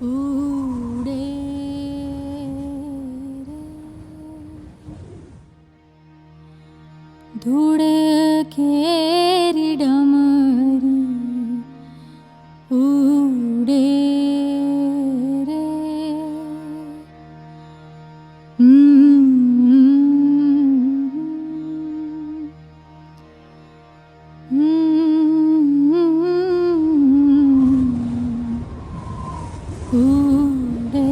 उड़े धुड़केरी डमरी उड़े रे उड़े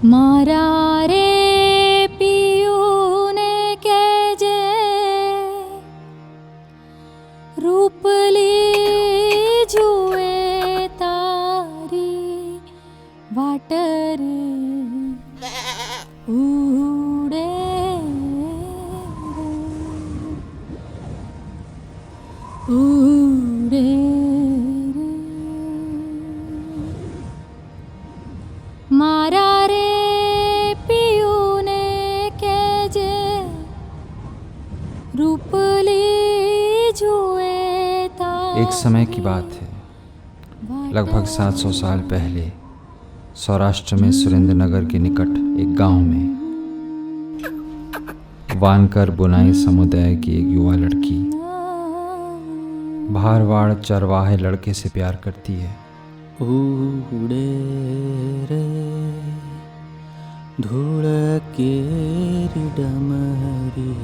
मारा रे पियूने केजे रूपली जुए तारी वाटरे उड़े उड़े मारा रे पियूने केजे रूपली जुए तारी। एक समय की बात है, लगभग 700 साल पहले सौराष्ट्र में सुरेंद्रनगर के निकट एक गांव में वानकर बुनाई समुदाय की एक युवा लड़की भारवाड़ चरवाहे लड़के से प्यार करती है। उड़े रे धुड़केरी डमरी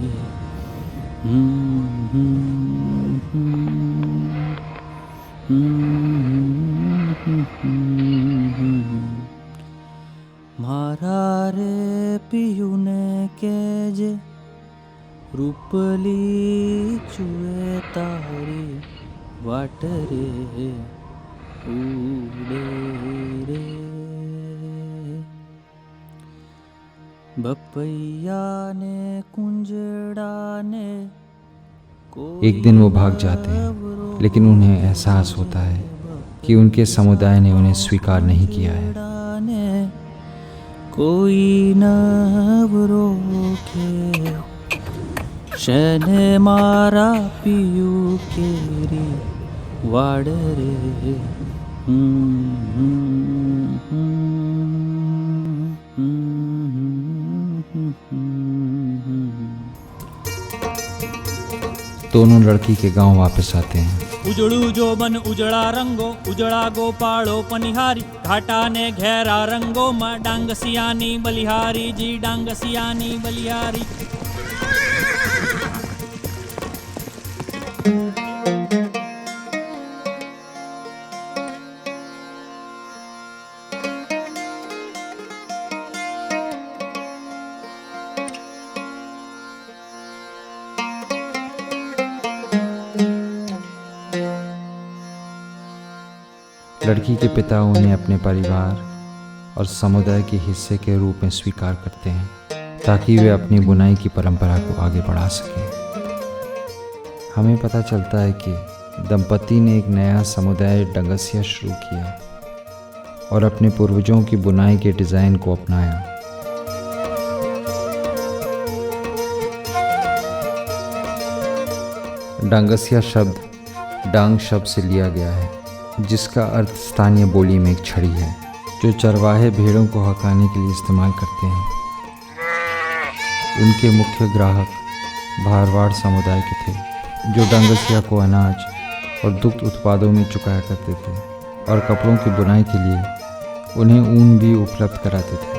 मारा रे पियूने केजे रूपली चुए तारी वाटरे उड़े रे बपैया ने कुंजड़ा ने एक दिन वो भाग जाते हैं, लेकिन उन्हें एहसास होता है कि उनके समुदाय ने उन्हें स्वीकार नहीं किया है। कोई न रोके शने मारा पियू केरी वाड़रे दोनों लड़की के गांव वापस आते हैं। उजड़ू जो बन उजड़ा रंगो उजड़ा गोपाड़ो पनिहारी घाटा ने घेरा रंगो में डांग सियानी बलिहारी जी डांग सियानी बलिहारी। लड़की के पिता उन्हें अपने परिवार और समुदाय के हिस्से के रूप में स्वीकार करते हैं ताकि वे अपनी बुनाई की परंपरा को आगे बढ़ा सकें। हमें पता चलता है कि दंपति ने एक नया समुदाय डंगसिया शुरू किया और अपने पूर्वजों की बुनाई के डिज़ाइन को अपनाया। डांगसिया शब्द डांग शब्द से लिया गया है, जिसका अर्थ स्थानीय बोली में एक छड़ी है जो चरवाहे भेड़ों को हकाने के लिए इस्तेमाल करते हैं। उनके मुख्य ग्राहक भारवाड़ समुदाय के थे, जो डांगसिया को अनाज और दुग्ध उत्पादों में चुकाया करते थे और कपड़ों की बुनाई के लिए उन्हें ऊन भी उपलब्ध कराते थे।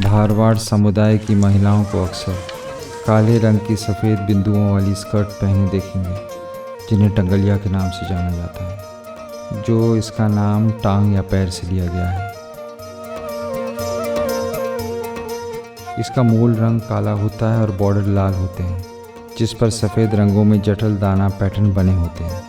भारवाड़ समुदाय की महिलाओं को अक्सर काले रंग की सफ़ेद बिंदुओं वाली स्कर्ट पहने देखेंगे, जिन्हें टंगलिया के नाम से जाना जाता है, जो इसका नाम टांग या पैर से लिया गया है। इसका मूल रंग काला होता है और बॉर्डर लाल होते हैं, जिस पर सफ़ेद रंगों में जटिल दाना पैटर्न बने होते हैं।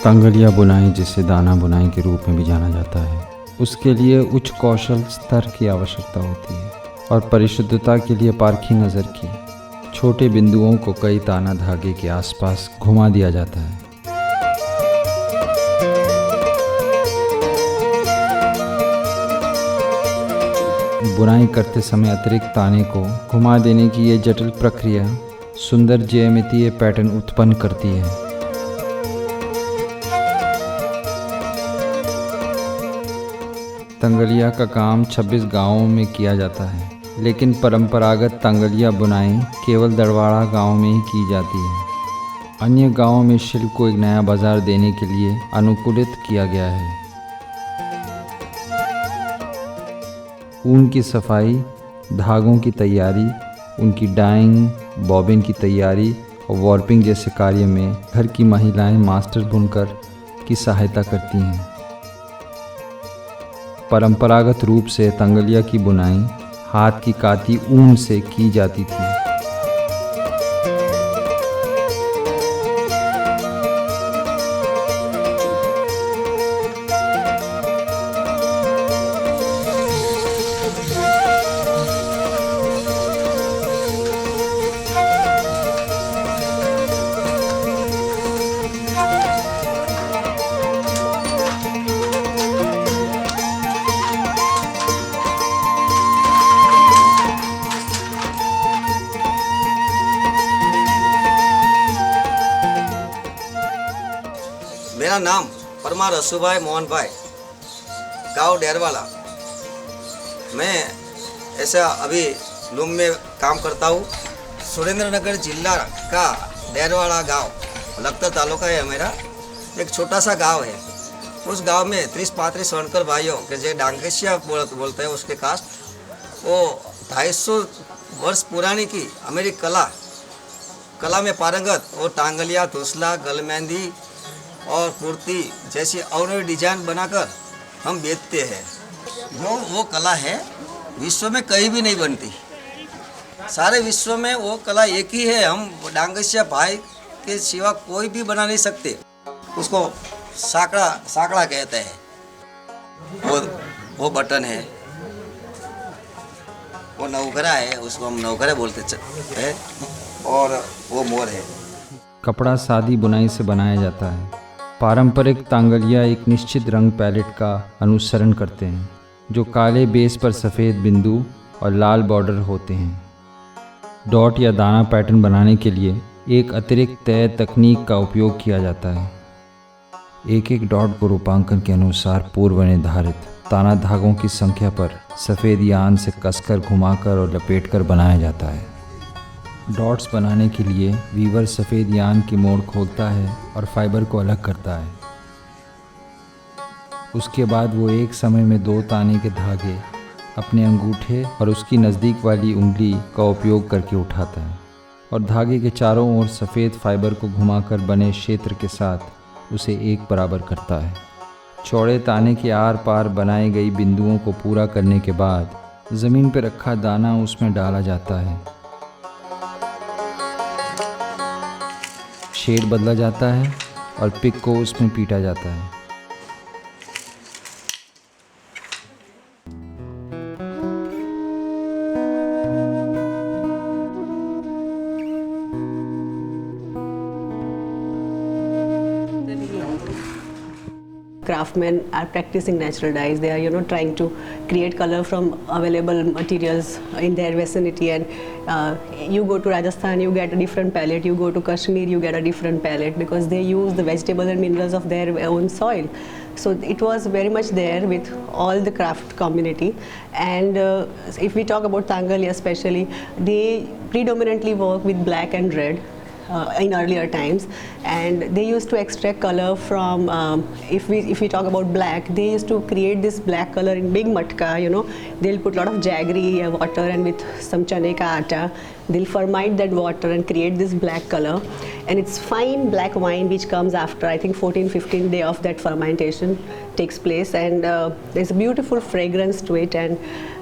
तंगलिया बुनाई, जिसे दाना बुनाई के रूप में भी जाना जाता है, उसके लिए उच्च कौशल स्तर की आवश्यकता होती है और परिशुद्धता के लिए पारखी नज़र की छोटे बिंदुओं को कई ताना धागे के आसपास घुमा दिया जाता है। बुनाई करते समय अतिरिक्त ताने को घुमा देने की ये जटिल प्रक्रिया सुंदर ज्यामितीय पैटर्न उत्पन्न करती है। तंगलिया का काम 26 गांवों में किया जाता है, लेकिन परंपरागत तंगलिया बुनाई केवल दड़वाड़ा गांव में ही की जाती है। अन्य गांवों में शिल्प को एक नया बाजार देने के लिए अनुकूलित किया गया है। ऊन की सफाई, धागों की तैयारी, उनकी डाइंग, बॉबिन की तैयारी और वॉर्पिंग जैसे कार्य में घर की महिलाएं मास्टर बुनकर की सहायता करती हैं। परंपरागत रूप से तंगलिया की बुनाई हाथ की काती ऊन से की जाती थी। मेरा नाम परमार रसूभाई मोहन भाई, गाँव डेरवाला। मैं ऐसा अभी लूम में काम करता हूँ। सुरेंद्रनगर जिला का डेरवाला गांव, लखतर तालुका है मेरा। एक छोटा सा गांव है। उस गांव में 30-35 वनकर भाइयों के जो डांगेशिया बोलते हैं उसके कास्ट, वो 250 वर्ष पुरानी की हमारी कला में पारंगत वो टांगलिया, धुसला, गलमेंदी और कुर्ती जैसी अवनवी डिजाइन बनाकर हम बेचते हैं। जो वो कला है विश्व में कहीं भी नहीं बनती। सारे विश्व में वो कला एक ही है। हम डांगेशिया भाई के सिवा कोई भी बना नहीं सकते। उसको साकड़ा कहते हैं। वो बटन है, वो नवघरा है, उसको हम नवघरा बोलते हैं, और वो मोर है। कपड़ा सादी बुनाई से बनाया जाता है। पारंपरिक तांगलिया एक निश्चित रंग पैलेट का अनुसरण करते हैं, जो काले बेस पर सफ़ेद बिंदु और लाल बॉर्डर होते हैं। डॉट या दाना पैटर्न बनाने के लिए एक अतिरिक्त तय तकनीक का उपयोग किया जाता है। एक एक डॉट को रूपांकन के अनुसार पूर्व निर्धारित ताना धागों की संख्या पर सफ़ेद यान से कसकर, घुमाकर और लपेटकर बनाया जाता है। डॉट्स बनाने के लिए वीवर सफ़ेद यान की मोड़ खोलता है और फाइबर को अलग करता है। उसके बाद वो एक समय में 2 ताने के धागे अपने अंगूठे और उसकी नज़दीक वाली उंगली का उपयोग करके उठाता है और धागे के चारों ओर सफ़ेद फाइबर को घुमाकर बने क्षेत्र के साथ उसे एक बराबर करता है। चौड़े ताने के आर पार बनाई गई बिंदुओं को पूरा करने के बाद ज़मीन पर रखा दाना उसमें डाला जाता है। शेड बदला जाता है और पिक को उसमें पीटा जाता है। Craftsmen are practicing natural dyes. They are, trying to create color from available materials in their vicinity. And you go to Rajasthan, you get a different palette. You go to Kashmir, you get a different palette because they use the vegetables and minerals of their own soil. So it was very much there with all the craft community. And if we talk about Tangalia especially, they predominantly work with black and red. In earlier times, and they used to extract color from if we talk about black, they used to create this black color in big matka. They'll put a lot of jaggery water and with some chane ka atta, they'll ferment that water and create this black color, and it's fine black wine which comes after I think 14-15 days of that fermentation takes place, and there's a beautiful fragrance to it. And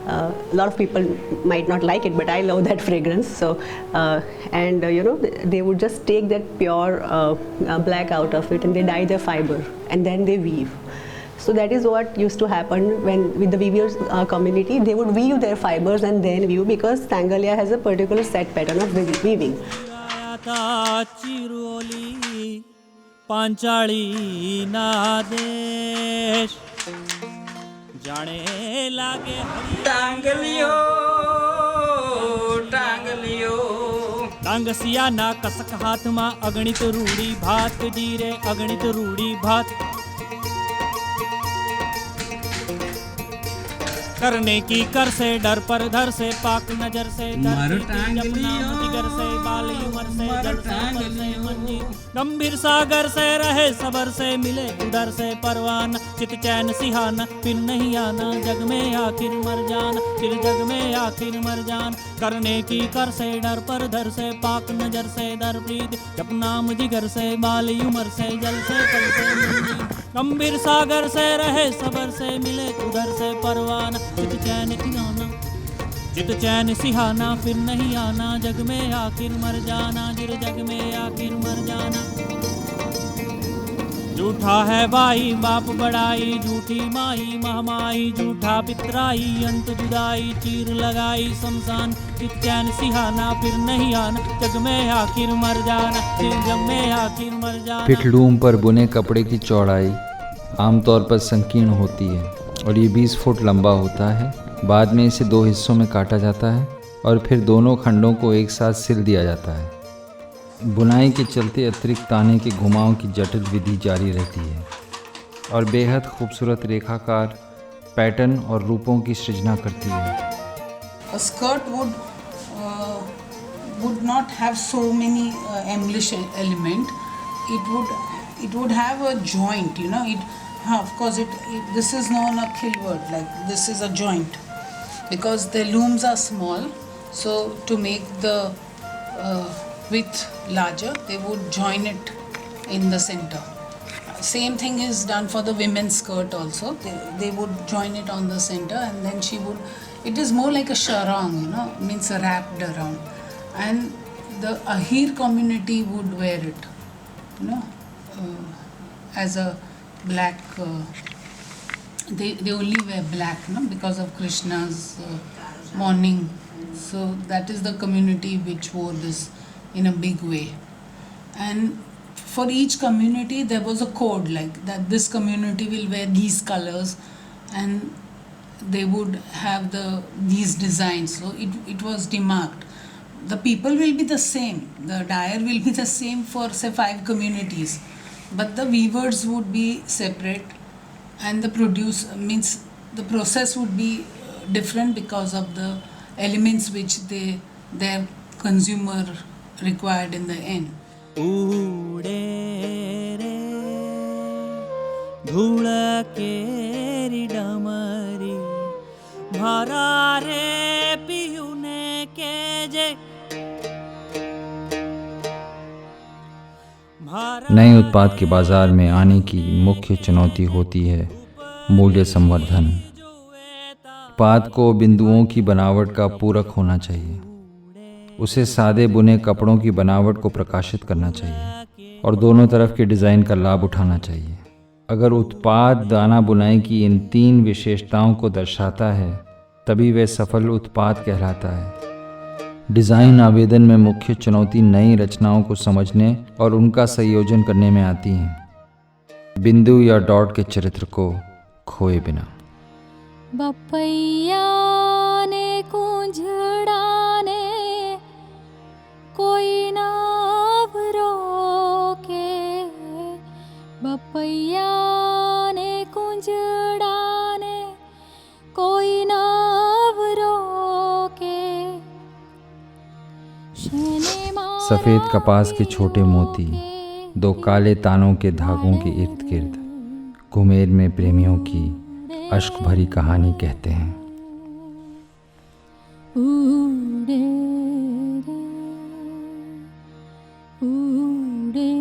A lot of people might not like it, but I love that fragrance. So, and you know, they would just take that pure black out of it and they dye their fiber and then they weave. So that is what used to happen when with the weavers community. They would weave their fibers and then weave, because Sangalia has a particular set pattern of weaving. आता चिरोली पांचाळी ना देश जाने लागे टांगलियो टांगलियो टांगसिया ना कसक हाथ मा अगणित रूड़ी भात डीरे अगणित रूड़ी भात करने की कर से डर पर धर से पाक नजर से डर जिगर से बाली उमर से जल से पर से मंजी गंभीर सागर से रहे सबर से मिले उधर से परवान चित चैन सिहाना फिर नहीं आना जग में आखिर मर जाना फिर जग में आखिर मर जान करने की कर से डर पर धर से पाक नजर से दर प्रीत जप नाम जिगर से बाली उमर से जल से पल से मंजी गंभीर सागर से रहे सबर से मिले उधर से परवान चित चैन सिहाना चित चैन सिहाना फिर नहीं आना जग में आखिर मर जाना जिर जग में आखिर मर जाना झूठा है भाई बाप बड़ाई झूठी माई महमाई झूठा पितराई अंत जुदाई चीर लगाई शमशान चित चैन सिहाना फिर नहीं आना जग में आखिर मर जाना फिर जग में आखिर मर जाना। फिटलूम पर बुने कपड़े की चौड़ाई आमतौर पर संकीर्ण होती है और ये 20 फुट लंबा होता है। बाद में इसे 2 हिस्सों में काटा जाता है और फिर दोनों खंडों को एक साथ सिल दिया जाता है। बुनाई के चलते अतिरिक्त ताने के घुमाव की जटिल विधि जारी रहती है और बेहद खूबसूरत रेखाकार पैटर्न और रूपों की सृजना करती है। A skirt would not have so many embellish element. It would have a joint, you know. Of course, this is known a kill word, like this is a joint, because the looms are small. So to make the width larger, they would join it in the center. Same thing is done for the women's skirt also. They would join it on the center, and then she would. It is more like a sarong, you know, means wrapped around, and the Ahir community would wear it, you know, as a black. They only wear black, no, because of Krishna's mourning. So that is the community which wore this in a big way, and for each community there was a code, like that this community will wear these colors and they would have these designs. So it was demarked. The people will be the same, the dyer will be the same for say 5 communities, but the weavers would be separate, and the process would be different because of the elements which their consumer required in the end. उड़े रे धूल केरी डमरी भरा रे पियूने के जे नए उत्पाद के बाजार में आने की मुख्य चुनौती होती है मूल्य संवर्धन। उत्पाद को बिंदुओं की बनावट का पूरक होना चाहिए। उसे सादे बुने कपड़ों की बनावट को प्रकाशित करना चाहिए और दोनों तरफ के डिज़ाइन का लाभ उठाना चाहिए। अगर उत्पाद दाना बुनाई की इन 3 विशेषताओं को दर्शाता है तभी वह सफल उत्पाद कहलाता है। डिज़ाइन आवेदन में मुख्य चुनौती नई रचनाओं को समझने और उनका संयोजन करने में आती है, बिंदु या डॉट के चरित्र को खोए बिना। बपैया ने कुंजड़ा ने कोई नाव रोके, बपैया ने कुंजड़ा ने कोई नाव रोके। सफ़ेद कपास के छोटे मोती 2 काले तानों के धागों के इर्द गिर्द घुमेर में प्रेमियों की अश्क भरी कहानी कहते हैं। उड़े रे, उड़े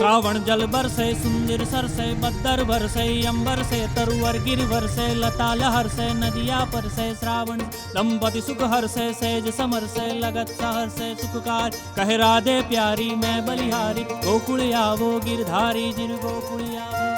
रे। श्रावण जल बरसे सुंदर सर से बद्दर बरसे अंबर से तरुवर गिरवर से लता लहर से नदिया पर से श्रावण दंपति सुख हर से सेज समर से लगत सहर से सुखकार कह राधे प्यारी मैं बलिहारी गोकुल आवो गिरधारी जिन गोकुल आवो।